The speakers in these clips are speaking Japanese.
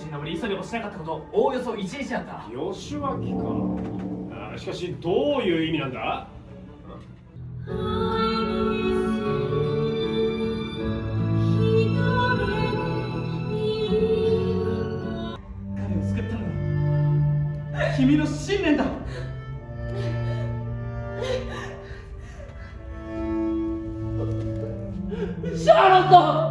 死んだのに急ぎもしなかったこと、おおよそ1日あった。吉脇か。しかしどういう意味なんだ？彼を救ったのは君の信念だ。シャーロット。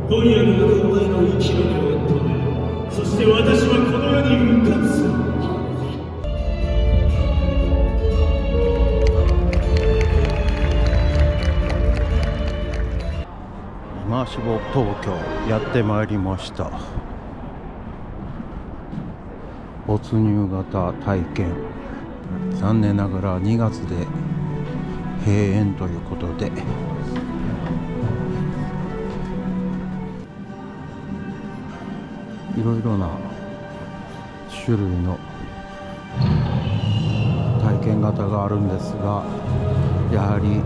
今夜のお前の生きるを止め、そして私はこの世に復活する。今しぼ東京やってまいりました。没入型体験、残念ながら2月で閉園ということで、いろいろな種類の体験型があるんですが、やはり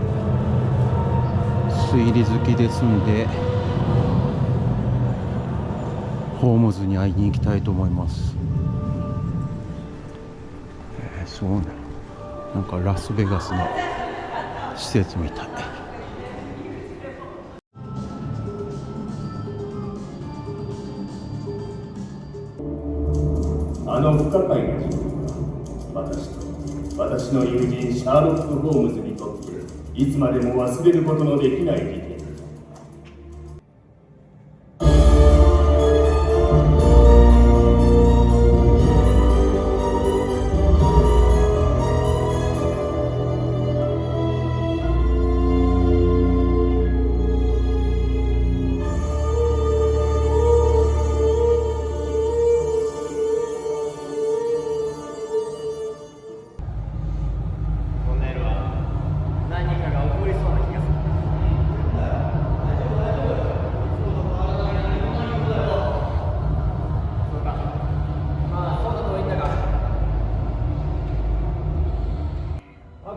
推理好きですんでホームズに会いに行きたいと思います。そうね、なんかラスベガスの施設みたい。あの不可解な事件は私と私の友人シャーロック・ホームズにとっていつまでも忘れることのできない事件だ。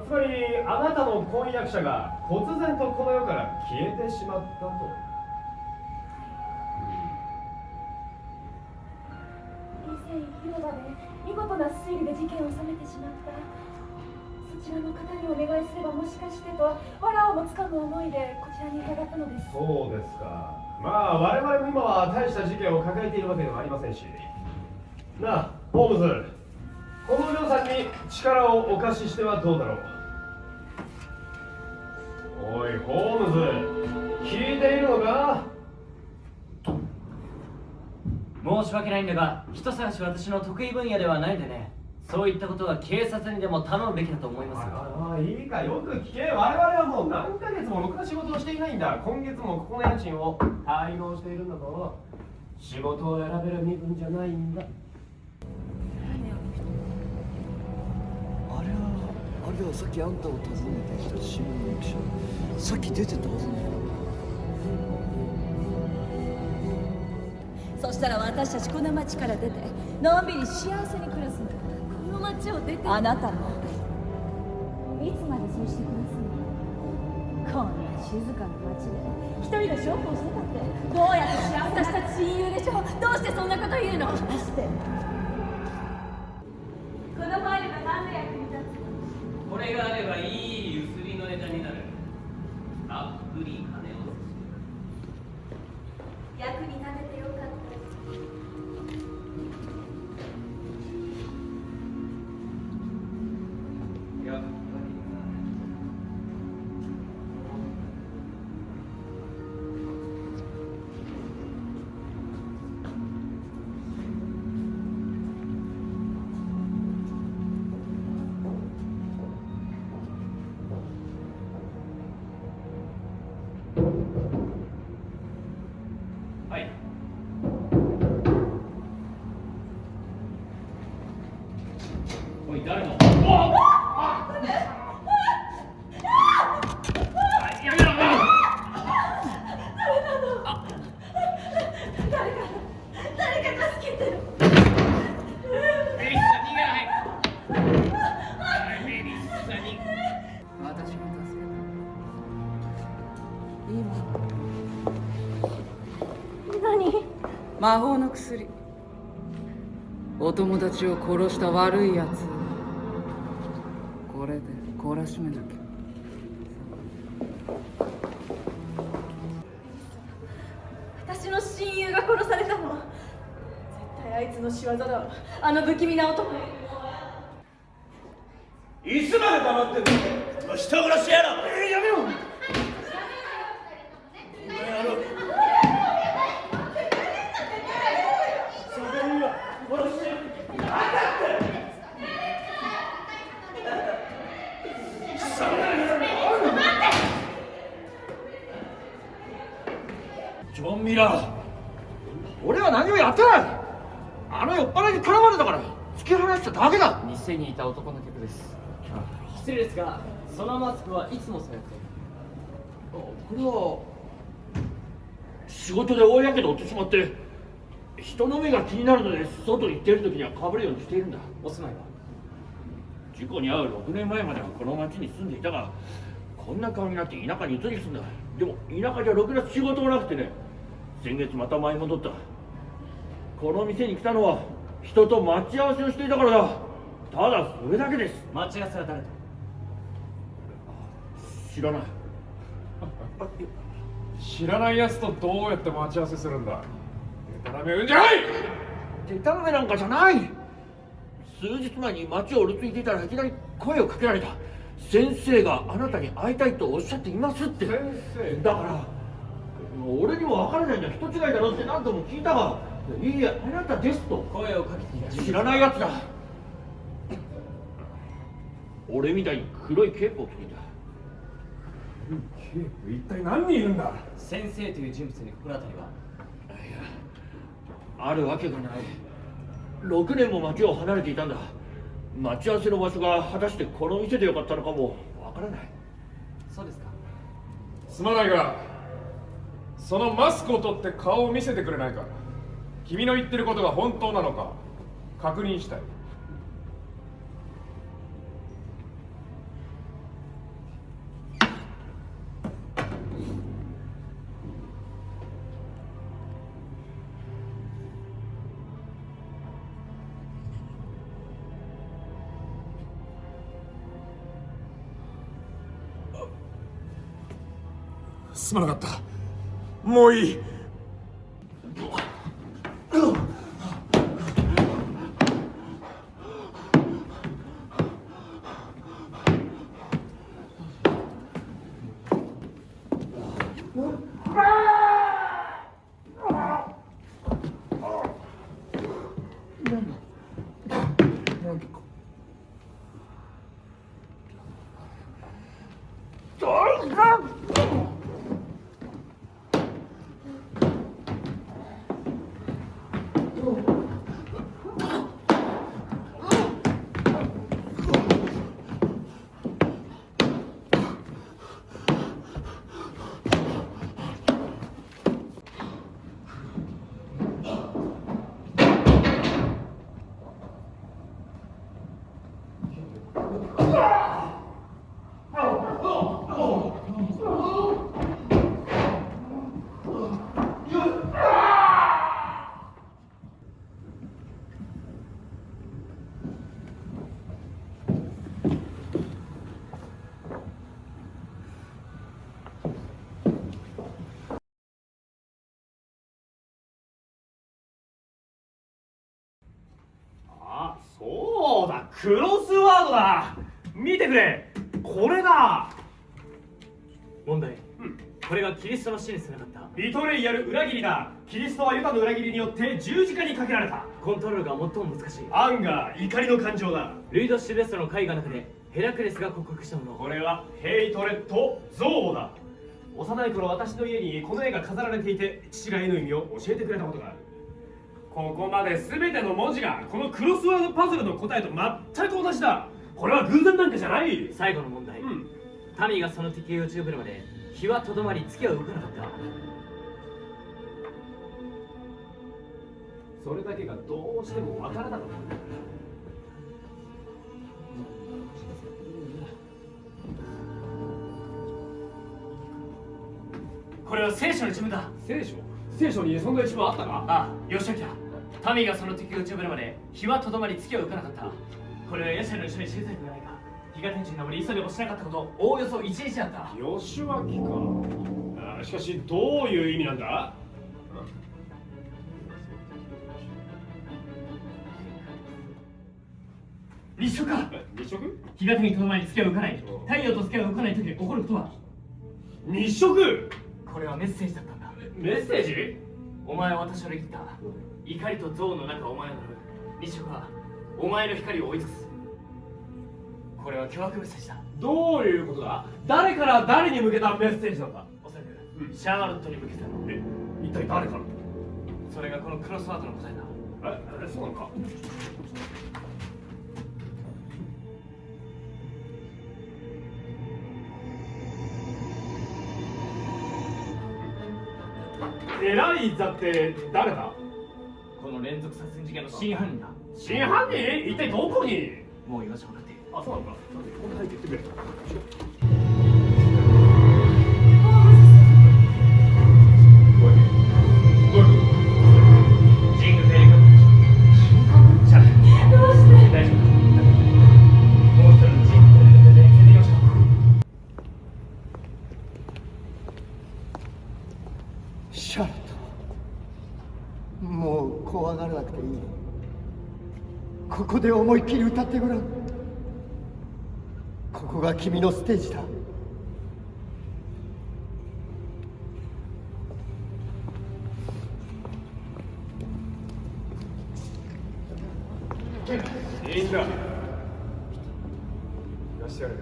つまりあなたの婚約者が忽然とこの世から消えてしまったと。以前広場で見事な推理で事件を収めてしまった。そちらの方にお願いすればもしかしてとわらをもつかむ思いでこちらに伺ったのです。そうですか。まあ我々も今は大した事件を抱えているわけではありませんしなあ、ホームズ、このお嬢さんに力をお貸ししてはどうだろう。おいホームズ、聞いているのか？申し訳ないんだが、人探しは私の得意分野ではないんでね。そういったことは警察にでも頼むべきだと思いますよ。ああ、いいか、よく聞け。我々はもう何ヶ月もろくな仕事をしていないんだ。今月もここの家賃を滞納しているんだぞ。仕事を選べる身分じゃないんだ。あれはさっきあんたを訪ねてきた新聞記者。さっき出てたはずそしたら私たちこの町から出てのんびり幸せに暮らすんだ。この町を出てあなたもいつまでそうして暮らすの？こんな静かな町で一人で勝負をしてたってどうやって幸せ？私たち親友でしょ。どうしてそんなこと言うの？話して。このファイルが何の役に立つ？これがあればいいゆすりのネタになる。たっぷり金を役に立ててよかった。やっぱりはい。おい、誰の？誰か助けて。メリッサ、逃げない。メリッサに。私も助けた。今魔法の薬。お友達を殺した悪いやつ。これで懲らしめなきゃ。私の親友が殺されたの。絶対あいつの仕業だわ。あの不気味な男。いつまで黙ってんの？人殺しやろ。やめろ。ジョン・ミラー、俺は何もやってない。あの酔っ払いに絡まれたから突き放しただけだ。店にいた男の客です。失礼ですが、そのマスクはいつもそうやって。これは仕事で大やけどを負ってしまって、人の目が気になるので外に行っている時にはかぶるようにしているんだ。お住まいは？事故に遭う6年前まではこの町に住んでいたが、こんな顔になって田舎に移り住んだ。でも田舎じゃろくな仕事もなくてね、先月また舞い戻った。この店に来たのは人と待ち合わせをしていたからだ。ただそれだけです。待ち合わせは誰と？知らない。知らないやつとどうやって待ち合わせするんだ？デタラメうんじゃない！デタラメなんかじゃない。数日前に町をうろついていたらいきなり声をかけられた。先生があなたに会いたいとおっしゃっていますって。先生だから俺にも分からないんだ。人違いだろって何度も聞いたが、いいえ、あなたですと。声をかけていらっしゃる。知らないやつだ。俺みたいに黒いケープを着ていた。ケープ一体何人いるんだ？先生という人物に心当たりは？いや、あるわけがない。6年も町を離れていたんだ。待ち合わせの場所が果たしてこの店でよかったのかもわからない。そうですか。すまないが、そのマスクを取って顔を見せてくれないか。君の言ってることが本当なのか確認したい。すまなかった。もういい。そうだ、クロスワードだ。見てくれ、これだ。問題。これがキリストの死につながった。ビトレイヤル裏切りだ。キリストはユダの裏切りによって十字架にかけられた。コントロールが最も難しい。アンガー、怒りの感情だ。ルイド・シルベストの絵画の中でヘラクレスが告白したもの。これはヘイトレット・憎悪だ。幼い頃、私の家にこの絵が飾られていて、父が絵の意味を教えてくれたことがある。ここまで全ての文字がこのクロスワードパズルの答えと全く同じだ。これは偶然なんかじゃない。最後の問題。民がその敵を打ち破るまで日はとどまり月は動かなかった。それだけがどうしてもわからなかった。これは聖書の一文だ。聖書？聖書にそんな一文あったか？あ、義明だ。民がその敵を打ち破るまで日はとどまり月を浮かなかった。これはヤシャの一緒に知りたいではないか。日が天地に登り急いでもしなかったこと、おおよそ1日だった。義明か。しかしどういう意味なんだ？日食か。日食？日が天にとどまり月は浮かない。太陽と月が動かない時に起こることは日食？これはメッセージだったんだ。メッセージ？お前は私を裏切った。怒りと憎悪の中お前を乗る。日食はお前の光を追い尽くす。これは巨悪メッセージだ。どういうことだ？誰から誰に向けたメッセージなんだ？おそらく、シャーロットに向けたの。一体誰から？それがこのクロスワードの答えだ。そうなのか？エライザって誰だ？この連続殺人事件の真犯人だ。真犯人？一体どこに？もう居場所分かっている。あ、そうなのか。ここに入って言ってくれ。ジングフェリカチャレンジ。どうして大丈夫。もう一人のジングフェリカで連れてみましょう。シャーロット、もう怖がらなくていい。ここで思いっきり歌ってごらん。ここが君のステージだ。いいんだ。いらっしゃる。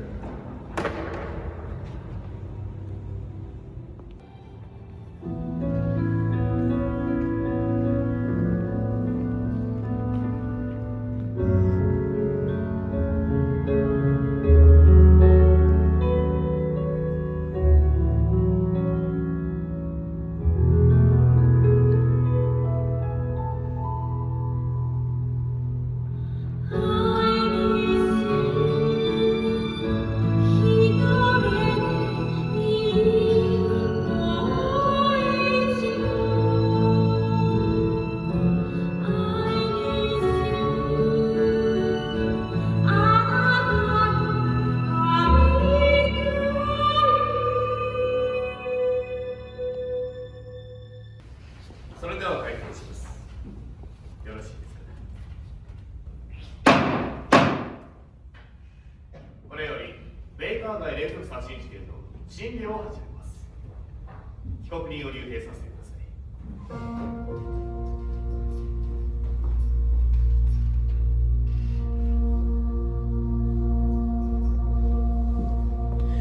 それでは開廷します。よろしいですか。これよりベイカー街連続殺人事件の審理を始めます。被告人を入廷させてくださ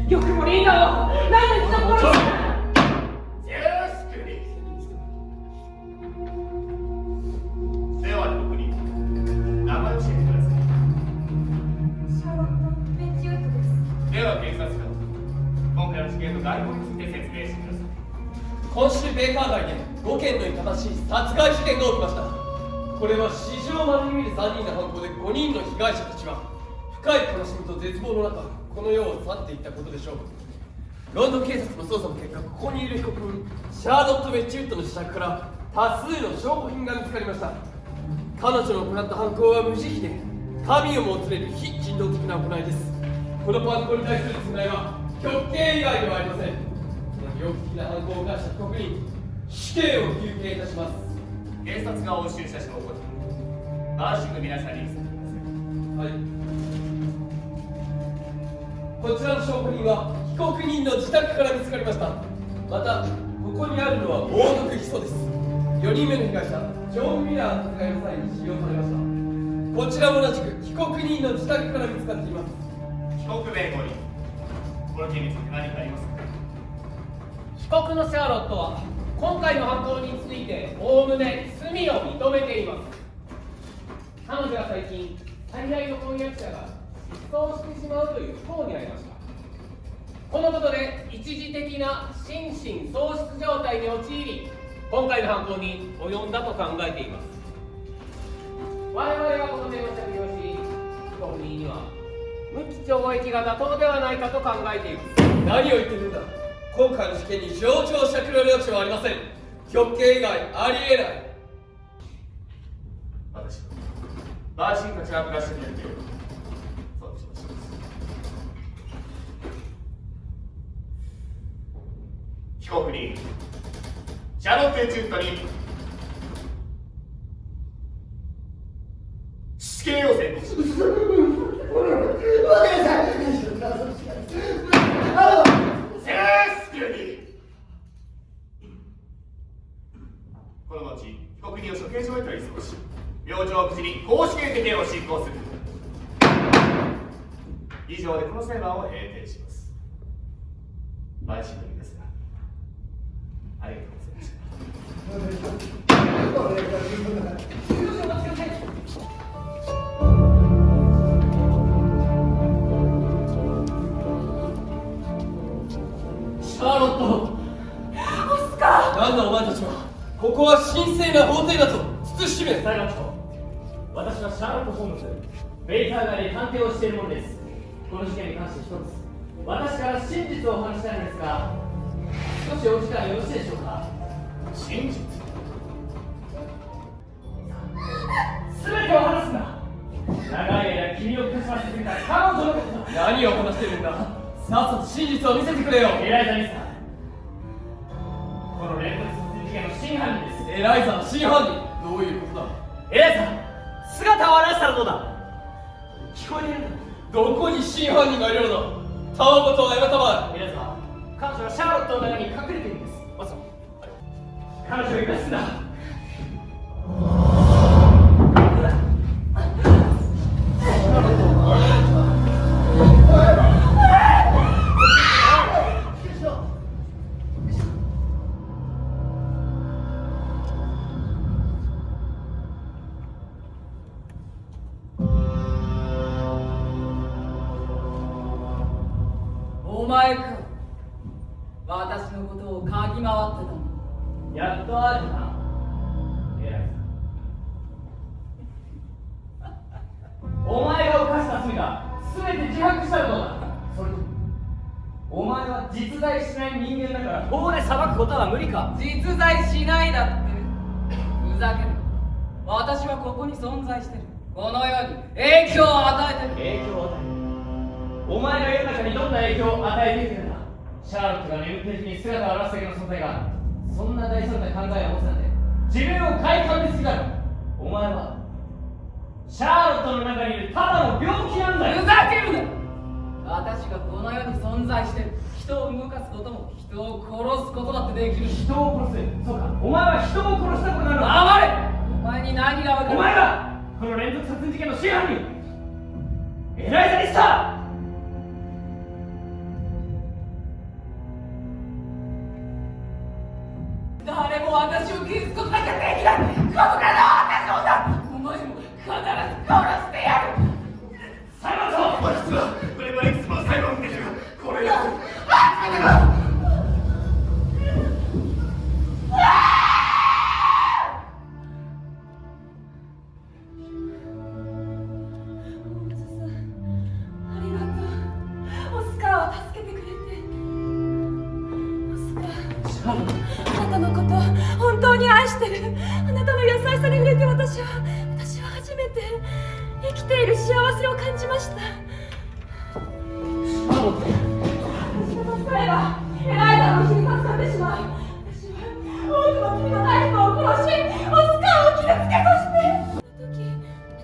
い。よくもリーダーを何で人殺した？では被告人、名前を教えてください。シャーロット・ベンチウッドです。では検察官、今回の事件の概要について説明してください。今週ベーカー街で5件の痛ましい殺害事件が起きました。これは史上まれに見る3人の犯行で5人の被害者たちは深い悲しみと絶望の中この世を去っていったことでしょう。ロンドン警察の捜査の結果、ここにいる被告人シャーロット・ベッチウッドの自宅から多数の証拠品が見つかりました。彼女の行った犯行は無慈悲で神をもつれる非人道的な行いです。この犯行に対する償いは極刑以外ではありません。この猟奇的な犯行を犯した被告人、死刑を求刑いたします。警察が押収した証拠品、バーシング皆さんに見せてください。はい。こちらの証拠品は被告人の自宅から見つかりました。また、ここにあるのは猛毒ヒ素です。4人目の被害者、ジョン・ミラー殺害の際に使用されました。こちらも同じく被告人の自宅から見つかっています。被告弁護人、この件について何かありますか。被告のシャーロットは今回の犯行についておおむね罪を認めています。彼女が最近最大の婚約者が失踪してしまうという不幸にありました。このことで一時的な心神喪失状態に陥り、今回の犯行に及んだと考えています。我々はこの点を着用し、被告人には無期懲役が妥当ではないかと考えています。何を言ってるんだ。今回の事件に情状酌量の余地はありません。極刑以外ありえない。私はバージンたちが暮らしてくれてそうしましょう。被告人シャロッテ・ジュンタに死刑を宣告します。セレスキューティこの後被告人を処刑場へと移送し明星無事に公式決定を執行する。以上でこの裁判を閉廷します。陪審の皆様ありがとうございました。シャーロット、オスカー。なんだお前たちは。ここは神聖な法廷だと慎め。裁判長、私はシャーロット・ホームズ、ベイカー街で探偵をしているものです。この事件に関して一つ私から真実をお話したいのですが、少しお時間よろしいでしょうか。真実全てを話すんだ。長い間君を苦しませてくれた彼女のことだ。何を話してるんだ。さっさと真実を見せてくれよ。エライザ・ミスター、この連続殺人事件の真犯人です。エライザの真犯人。どういうことだ。エライザ、姿を現したらどうだ。聞こえているんだ。どこに真犯人がいるのだ。タワコとはやめたまえ。エライザ、彼女はシャーロットの中に隠れているんです。まさ彼女を生かすんだ。お前か。私のことを嗅ぎ回ってたの。やっとあるな、エライザ。お前が犯した罪が全て自白したらどうだ。それともお前は実在しない人間だから法で裁くことは無理か。実在しないだって。ふざける。私はここに存在してる。この世に影響を与えてる。影響を与える。お前が世の中にどんな影響を与えているんだ。シャーロットが眠っている日に姿を現すだけの存在がそんな大それた考えを持つなんて自分を快感ですぎだろ。お前はシャーロットの中にいるただの病気なんだよ。ふざけるな。私がこの世に存在してる。人を動かすことも人を殺すことだってできる。人を殺す。そうか、お前は人を殺したことなのか。黙れ。お前に何が分かる。お前がこの連続殺人事件の真犯人エライザ・リスター。誰も私を消すことなんかできない。この体は私のだ。お前も必ず殺してやる。裁判長、私はこれはいくつもの裁判を受けてるがこれがありがとう。オスカーを助けてくれて。オスカー、あなたのこと本当に愛してる。あなたの優しさに触れて私は初めて生きている幸せを感じました。私が助かればエライザの日に助かってしまう。私は多くの罪のない人を殺しオスカーを傷つけ、そしてその時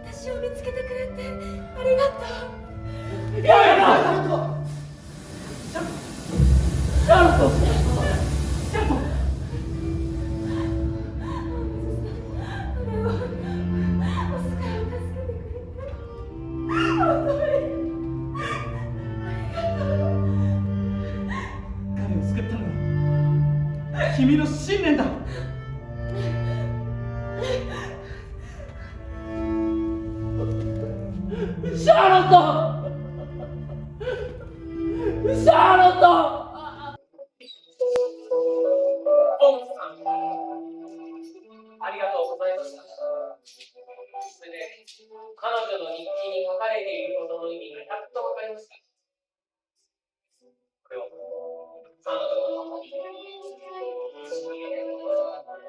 私を見つけてくれてありがとう。やめろ。シャーロット、シャーロット。これをオスカーを助けてくれて本当にありがとう。彼を救ったのは君の信念だ。シャーロット、シャーロット。ありがとうございました。それで、彼女の日記に書かれていることの意味がやっとわかりました。これを、彼女の母に、一緒に入れてください。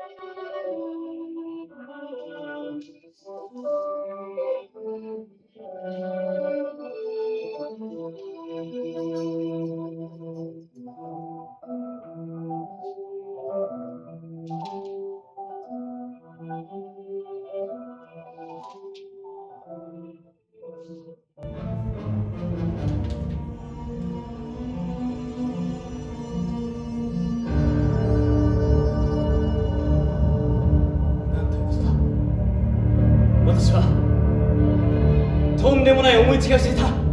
なんということだ。私はとんでもない思い違いをしていた。